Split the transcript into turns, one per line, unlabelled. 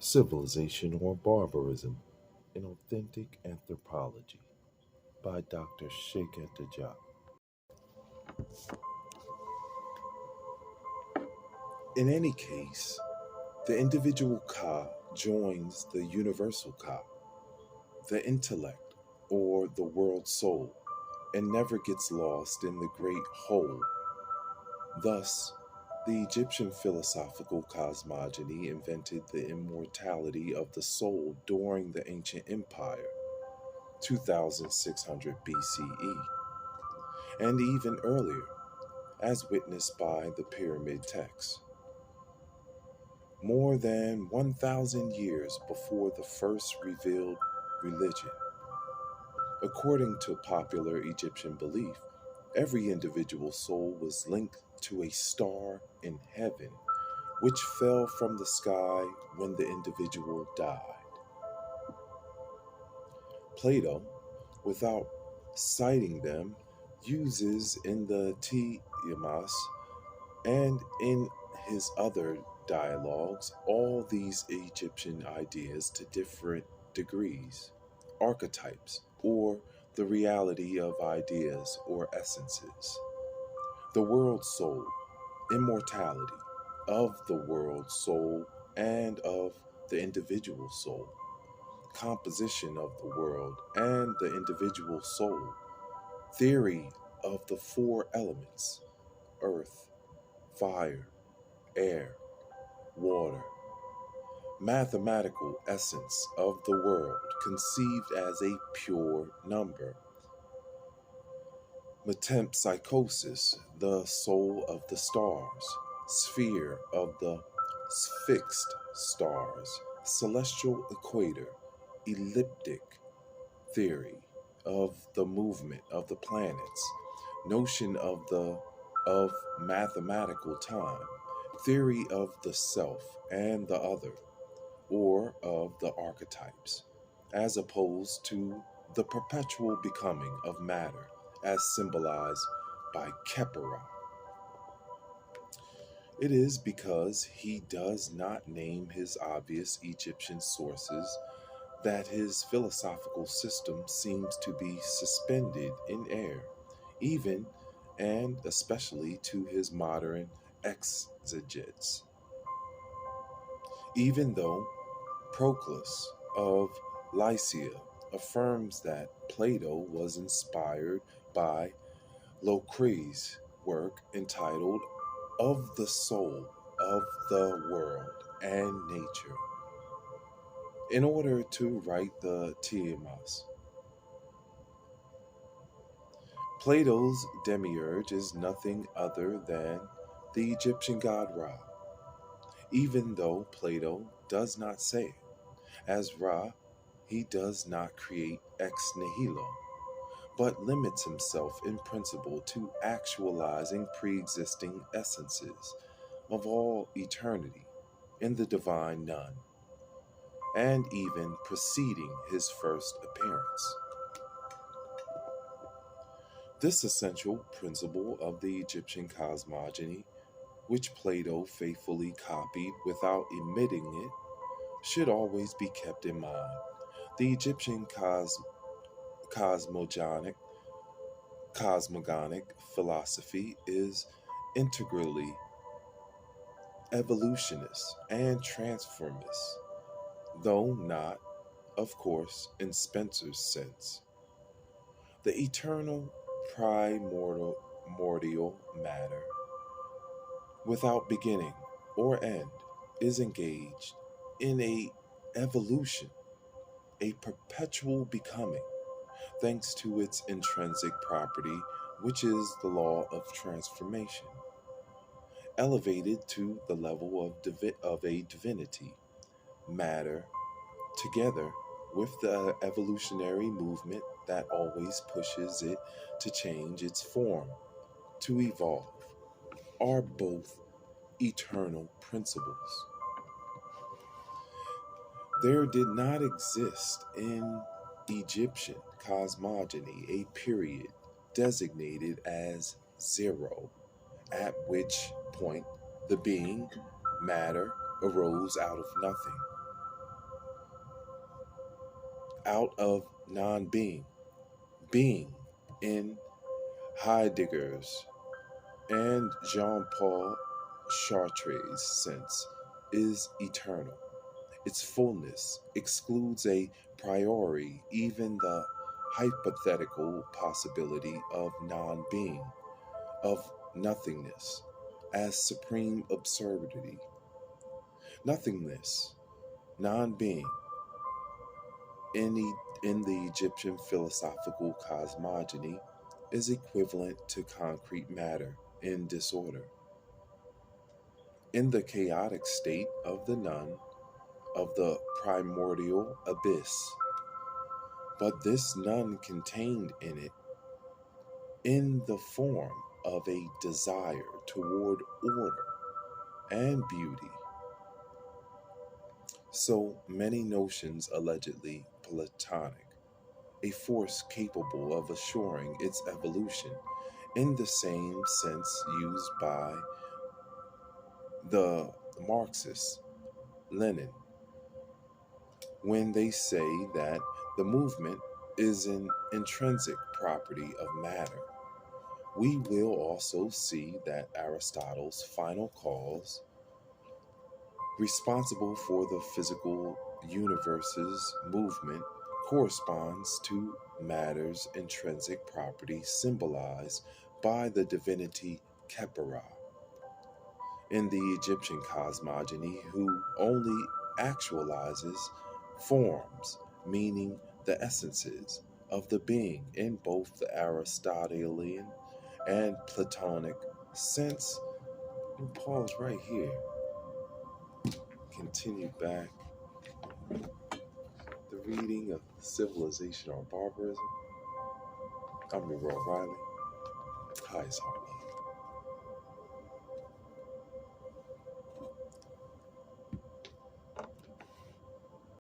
Civilization or Barbarism, an Authentic Anthropology by Dr. Cheikh Diop. In any case, the individual Ka joins the universal Ka, the intellect or the world soul, and never gets lost in the great whole. Thus, the Egyptian philosophical cosmogony invented the immortality of the soul during the ancient empire, 2600 BCE, and even earlier, as witnessed by the pyramid texts. More than 1,000 years before the first revealed religion. According to popular Egyptian belief, every individual soul was linked to a star in heaven, which fell from the sky when the individual died. Plato, without citing them, uses in the Tiamas and in his other dialogues all these Egyptian ideas to different degrees, archetypes, or the reality of ideas or essences. The world soul, immortality of the world soul and of the individual soul, composition of the world and the individual soul, theory of the four elements earth, fire, air, water, mathematical essence of the world conceived as a pure number, metempsychosis, the soul of the stars, sphere of the fixed stars, celestial equator, elliptic theory of the movement of the planets, notion of mathematical time, theory of the self and the other, or of the archetypes, as opposed to the perpetual becoming of matter as symbolized by Khepera. It is because he does not name his obvious Egyptian sources that his philosophical system seems to be suspended in air, even and especially to his modern exegetes. Even though Proclus of Lycia affirms that Plato was inspired by Lucrez's work entitled Of the Soul of the World and Nature in order to write the Tiamas. Plato's demiurge is nothing other than the Egyptian god Ra, even though Plato does not say it. As Ra, he does not create ex nihilo, but limits himself in principle to actualizing pre-existing essences of all eternity in the divine none, and even preceding his first appearance. This essential principle of the Egyptian cosmogony, which Plato faithfully copied without omitting it, should always be kept in mind. The Egyptian cosmogonic philosophy is integrally evolutionist and transformist, though not, of course, in Spencer's sense. The eternal primordial matter, without beginning or end, is engaged in a evolution, a perpetual becoming, thanks to its intrinsic property, which is the law of transformation, elevated to the level of a divinity, matter, together with the evolutionary movement that always pushes it to change its form, to evolve, are both eternal principles. There did not exist in Egyptian cosmogony a period designated as zero, at which point the being, matter, arose out of nothing. out of non being. Being, in Heidegger's and Jean Paul Sartre's sense, is eternal. Its fullness excludes a priori even the hypothetical possibility of non being, of nothingness, as supreme absurdity. Nothingness, non being, in the Egyptian philosophical cosmogony, is equivalent to concrete matter in disorder. In the chaotic state of the nun, of the primordial abyss, but this none contained in it, in the form of a desire toward order and beauty. So many notions allegedly Platonic, a force capable of assuring its evolution in the same sense used by the Marxists, Lenin, when they say that the movement is an intrinsic property of matter. We will also see that Aristotle's final cause, responsible for the physical universe's movement, corresponds to matter's intrinsic property symbolized by the divinity Khepera in the Egyptian cosmogony, who only actualizes forms, meaning the essences of the being in both the Aristotelian and Platonic sense. We'll pause right here. Continue back the reading of Civilization or Barbarism. I'm Uriel Riley. Highest heart.